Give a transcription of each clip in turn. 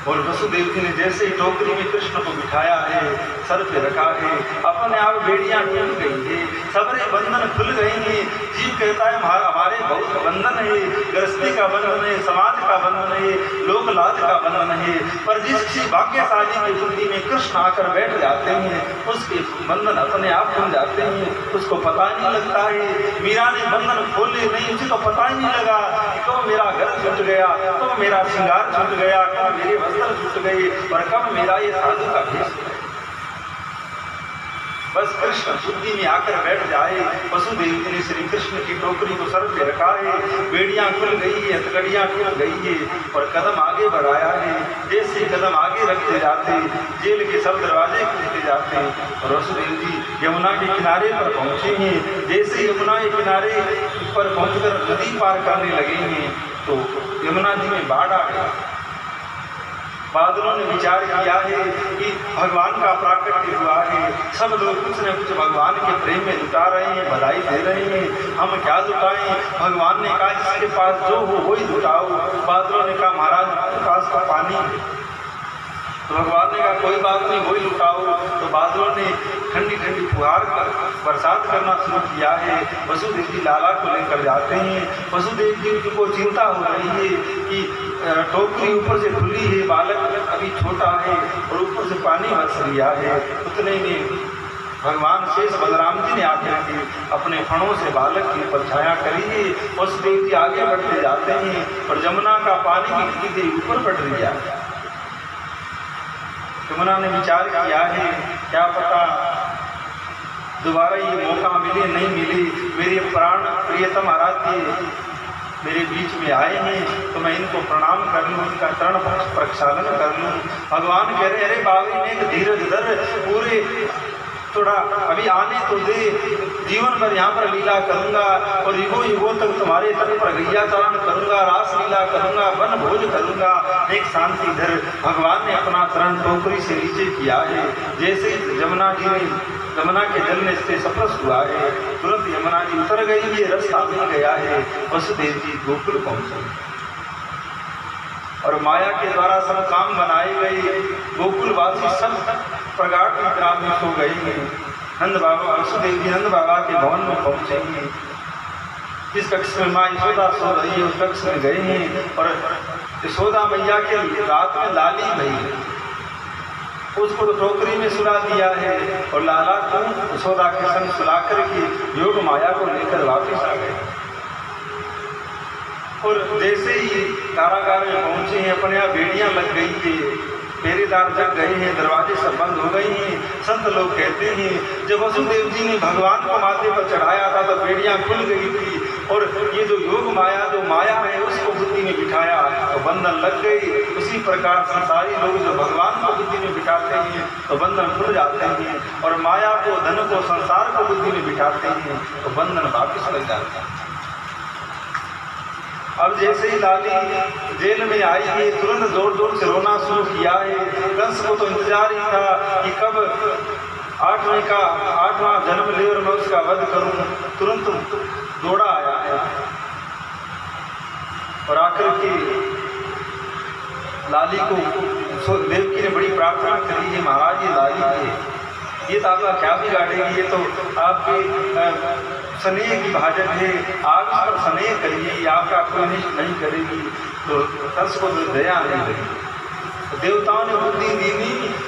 और वसुदेव जी ने जैसे ही टोकरी में कृष्ण को बिठाया है, सर पे रखा है, अपने आप बेड़ियां टूट गई है, सबरे बंधन खुल गए हैं। जीव कहता है हमारे बहुत बंधन है, गृहस्थी का बंधन है, समाज का बंधन है, लोक लाज का बंधन है। पर जिस किसी भाग्यशाली की बुद्धि में कृष्ण आकर बैठ जाते हैं, उसके बंधन अपने आप खुल जाते हैं, उसको पता नहीं लगता है। मीरा ने बंधन खोले नहीं, उसे तो पता ही नहीं लगा कब मेरा घर छूट गया, कब मेरा श्रृंगार छूट गया, कब मेरे वस्त्र छूट गए और कब मेरा ये साधु का भेष। बस कृष्ण बुद्धि में आकर बैठ जाए। वसुदेव जी ने श्री कृष्ण की टोकरी को सर पे रखा है, बेड़ियां खुल गई है, हथकड़ियां खुल गई है और कदम आगे बढ़ाया है। जैसे कदम आगे रखते जाते जेल के सब दरवाजे खुलते जाते और वसुदेव जी यमुना के किनारे पर पहुंचे हैं। जैसे यमुना के किनारे पर पहुंचकर नदी पार करने लगे हैं तो यमुना जी में बाढ़ आ गई। बादलों ने विचार किया है कि भगवान का प्राकट्य हुआ है, सब लोग कुछ न कुछ भगवान के प्रेम में जुटा रहे हैं, बधाई दे रहे हैं, हम क्या जुटाएं। भगवान ने कहा जिसके पास जो हो वही जुटाओ। बादलों ने कहा महाराज आपके पास तो पानी, तो भगवान ने कहा कोई बात नहीं वही लुटाओ। तो बादलों ने ठंडी ठंडी फुहार कर बरसात करना शुरू किया है। वसुदेव जी लाला को लेकर जाते हैं। वसुदेव जी को चिंता हो रही है कि टोकरी ऊपर से खुली है, बालक अभी छोटा है और ऊपर से पानी बरस रिया है। उतने में भगवान शेष बलराम जी ने आकर के अपने फणों से बालक की ऊपर छाया करी है। वसुदेव जी आगे बढ़ते जाते हैं और जमुना का पानी की गिरती ऊपर पड़ रिया है। यमुना ने विचार किया है क्या पता दोबारा ये मौका मिले नहीं मिले, मेरे प्राण प्रियतम आराध्य मेरे बीच में आए हैं तो मैं इनको प्रणाम कर लूँ, इनका चरण प्रक्षालन कर लूँ। भगवान कह रहे अरे बाबी ने धीरज धर, पूरे थोड़ा अभी आने तो दे, जीवन भर यहाँ पर लीला करूँगा और युगों युगों तक तुम्हारे तट पर गैयाचारण करूँगा, रास लीला करूँगा, वन भोज करूँगा, एक शांति धर। भगवान ने अपना चरण टोकरी से नीचे किया है। जैसे ही यमुना जी ने यमुना के जल में से सप्रस हुआ है, तुरंत यमुना जी उतर गई, ये रास्ता मिल गया है। वसुदेव जी गोकुल पहुँचे और माया के द्वारा सब काम बनाए गए। गोकुलवासी सब प्रगाढ़ निद्रा में सो गए हैं। नंद बाबा वसुदेव जी नंद बाबा के भवन में पहुँचेंगे। जिस कक्ष में माँ यशोदा सो रही है उस कक्ष में गए हैं और यशोदा मैया के रात में लाली भई, उसको तो टोकरी में सुला दिया है और लाला को यशोदा के संग सुला करके योग माया को लेकर वापस आ गए। और जैसे ही कारागार में पहुंचे हैं अपने यहाँ बेड़ियां लग गई थी, पहरेदार जग गए हैं, दरवाजे सब बंद हो गए हैं। संत लोग कहते हैं जब वसुदेव जी ने भगवान को माथे पर चढ़ाया था तो बेड़ियां खुल गई थी और ये जो योग माया जो माया है उसको बुद्धि में बिठाया तो बंधन लग गई। उसी प्रकार संसारी लोग जो भगवान को बुद्धि में बिठाते हैं तो बंधन खुल जाते हैं और माया को धन को संसार को बुद्धि में बिठाते हैं तो बंधन वापिस लग जाते हैं। अब जैसे ही लाली जेल में आई है तुरंत जोर जोर से रोना शुरू किया है। कंस को तो इंतजार ही था कि कब 8वां जन्म ले और मैं उसका वध करूं। तुरंत दौड़ा आया है और आकर के लाली को देवकी ने बड़ी प्रार्थना करी है, महाराज ये लाली है, ये तो आपका क्या बिगाड़ेगी, ये तो आपके स्नेह की भाजक है, आप इस पर स्नेह करिए, आपका कोई निष्ठ नहीं करेगी। तो कंस को तो दया नहीं लगी। देवताओं ने बुद्धि दी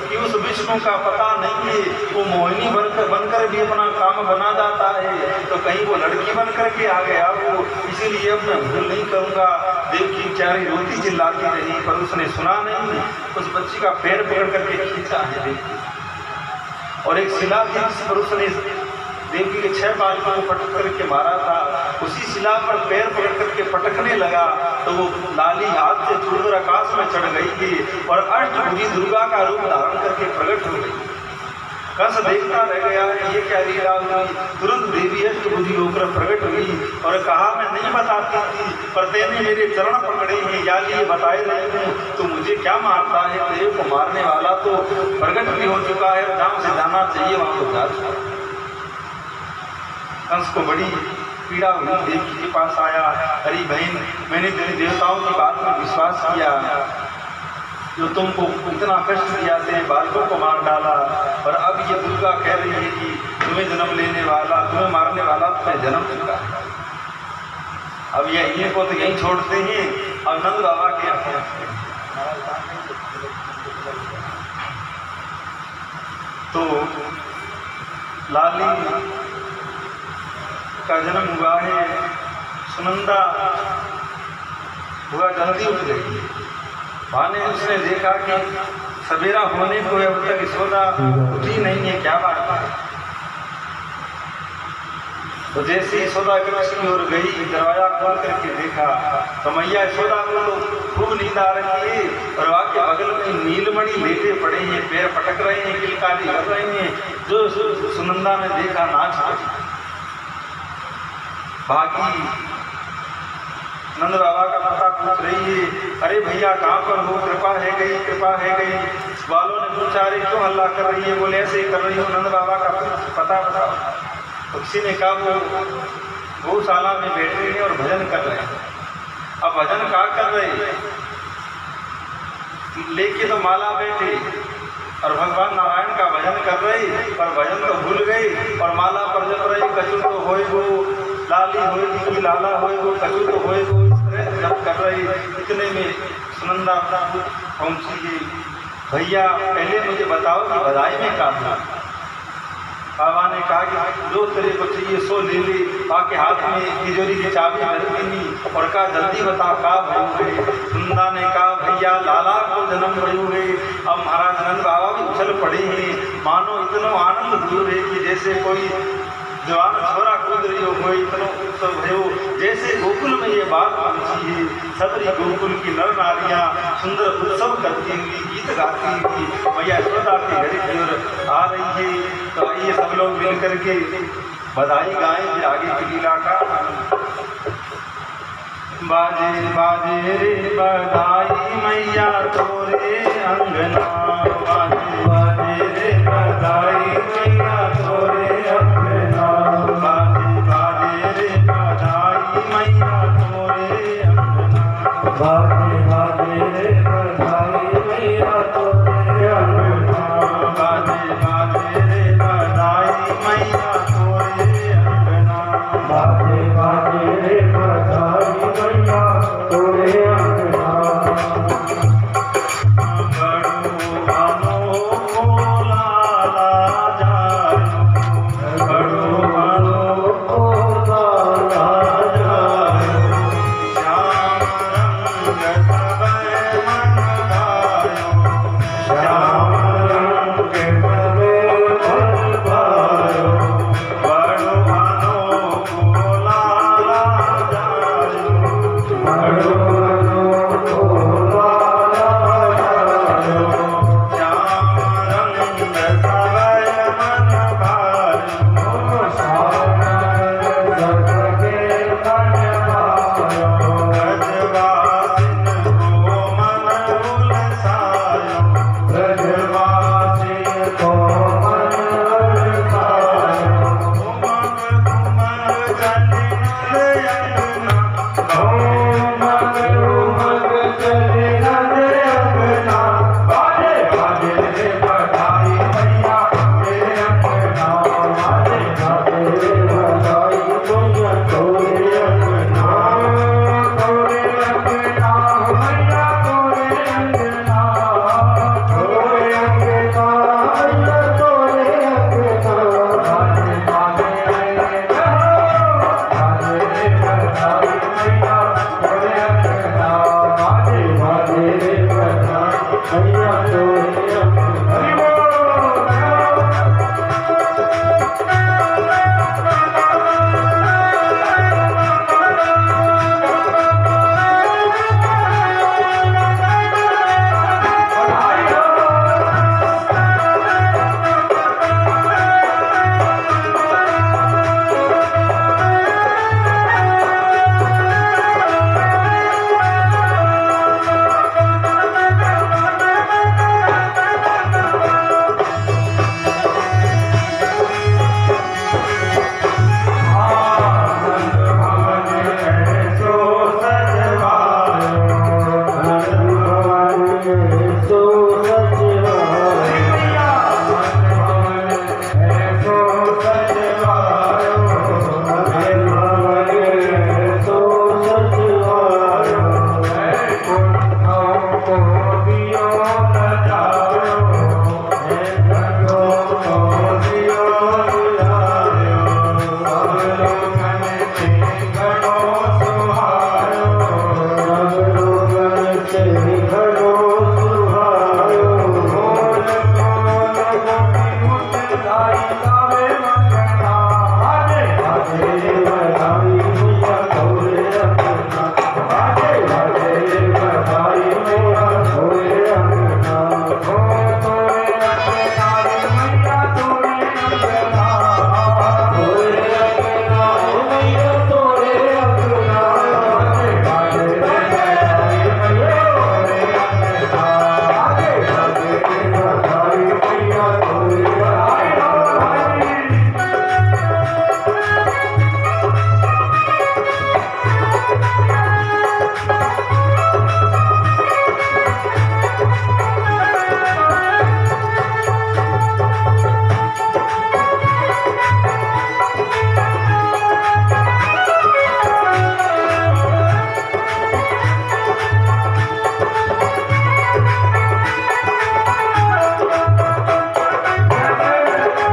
कि उस विष्णु का पता नहीं है, वो मोहिनी बनकर भी अपना काम बना जाता है, तो कहीं वो लड़की बन करके आ गया वो, इसीलिए अब मैं भूल नहीं करूँगा। देवकी बेचारी रोती चिल्लाती रही पर उसने सुना नहीं। उस बच्ची का पैर पकड़ करके खींचा है देवकी और एक शिला थी जिस पर उसने देवकी के 6 बालकों को पटक करके मारा था, उसी शिला पर पैर पकड़ करके पटकने लगा तो वो लाली हाथ से छूटकर आकाश में चढ़ गई थी और अष्टभुजी दुर्गा का रूप धारण करके प्रकट हो गई। कंस देखता रह गया ये क्या लीला हुई। तुरंत देवी अष्टभुजी होकर प्रकट हुई और कहा मैं नहीं बताती थी पर तेने मेरे चरण पकड़े हैं, या लिए बताए रहे हूँ तो मुझे क्या मारता है। देव को मारने वाला तो प्रकट भी हो चुका है, जहाँ से जाना चाहिए वहाँ को जा चुका। कंस को बड़ी पीड़ा हुई, देवकी के पास आया, अरे बहन मैंने तेरे देवताओं की बात में विश्वास किया, जो तुमको इतना कष्ट दिया थे, बालकों को मार डाला, और अब ये दुर्गा कह रही है कि तुम्हें जन्म लेने वाला, तुम्हें मारने वाला तुम्हें जन्म चुका है। अब ये इनको तो यहीं छोड़ते हैं और नंद बाबा के यहाँ तो लाली का जन्म हुआ है। सुनंदा हुआ जल्दी उठ गई। भाने उसने देखा कि सवेरा होने को है, अब तक यशोदा उठी नहीं है, क्या बात है। तो जैसे यशोदा कक्ष की ओर गई, दरवाजा खोल करके देखा तो मैया यशोदा को तो खूब नींद आ रही है, और वहाँ के बगल में नीलमणि लेटे पड़े हैं, पैर पटक रहे हैं, किलकारी कर रहे हैं। जो सुनंदा ने देखा नाच पड़ी, भागी नंद बाबा का पता पूछ रही है, अरे भैया कहाँ पर हो, कृपा है गई, कृपा है गई। बालों ने पूछा, अरे क्यों हल्ला कर रही है, बोले ऐसे ही कर रही हो, नंद बाबा का पता बताओ। तो किसी ने कहा वो गौशाला में बैठे हैं और भजन कर रहे हैं। अब भजन कहाँ कर रहे हैं, लेके तो माला बैठे और भगवान नारायण का भजन कर रहे, पर भजन तो भूल गए और माला पर जप रहे, कछु तो होए गो लाली होएगी, लाला होए गो, कछु तो होए गो, इस तरह जप कर रहे। इतने में सुनंदा पहुंची है, भैया पहले मुझे बताओ कि बधाई में काम था। बाबा ने कहा कि जो तेरे को चाहिए सो ले ले। आके हाथ में तिजोरी की चाबी धर दी और कहा जल्दी बता का भयू है। सुनंदा ने कहा भैया लाला को जन्म भयू है। अब महाराज नंद बाबा भी उछल पड़े हैं, मानो इतना आनंद दूर है कि जैसे कोई जवान छोरा कूद रही हो, कोई इतना उत्सव भयो। जैसे गोकुल में ये बात पहुंची है, सबरी गोकुल की नर नारियां सुंदर उत्सव करती हुई, गीत गाती हुई मैया यशोदा के घर की ओर आ रही है। तो आइए सब लोग मिल करके बधाई गाएं कि आगे की लीला का। बाजे बाजे रे बधाई मैया तोरे अंगना, बाजे बाजे रे बधाई मैया तोरे अंगना, बाजे बाजे रे बधाई मैया तोरे अंगना, बाजे बाजे रे बधाई मैया तोरे अंगना, बाजे बाजे रे बधाई मैया तोरे अंगना, बाजे बाजे रे बधाई मैया तोरे अंगना। मैया तोरे